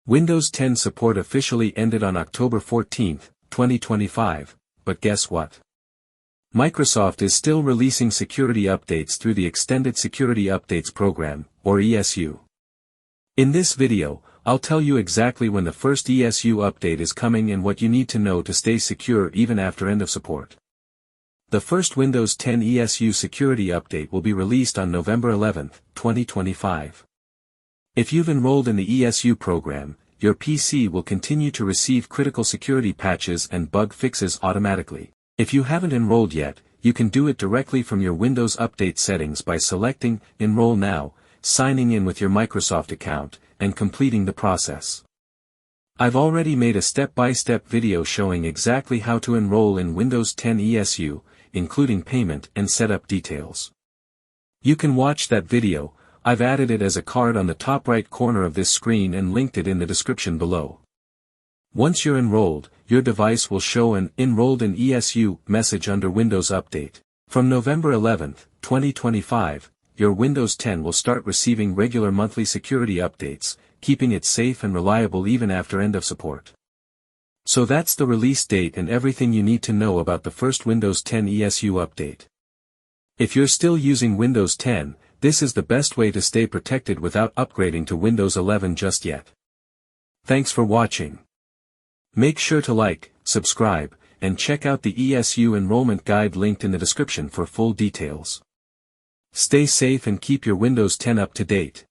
Windows 10 support officially ended on October 14, 2025, but guess what? Microsoft is still releasing security updates through the Extended Security Updates Program, or ESU. In this video, I'll tell you exactly when the first ESU update is coming and what you need to know to stay secure even after end of support. The first Windows 10 ESU security update will be released on November 11, 2025. If you've enrolled in the ESU program, your PC will continue to receive critical security patches and bug fixes automatically. If you haven't enrolled yet, you can do it directly from your Windows Update settings by selecting Enroll Now, signing in with your Microsoft account, and completing the process. I've already made a step-by-step video showing exactly how to enroll in Windows 10 ESU, including payment and setup details. You can watch that video. I've added it as a card on the top right corner of this screen and linked it in the description below. Once you're enrolled, your device will show an Enrolled in ESU message under Windows Update. From November 11, 2025, your Windows 10 will start receiving regular monthly security updates, keeping it safe and reliable even after end of support. So that's the release date and everything you need to know about the first Windows 10 ESU update. If you're still using Windows 10, this is the best way to stay protected without upgrading to Windows 11 just yet. Thanks for watching. Make sure to like, subscribe, and check out the ESU enrollment guide linked in the description for full details. Stay safe and keep your Windows 10 up to date.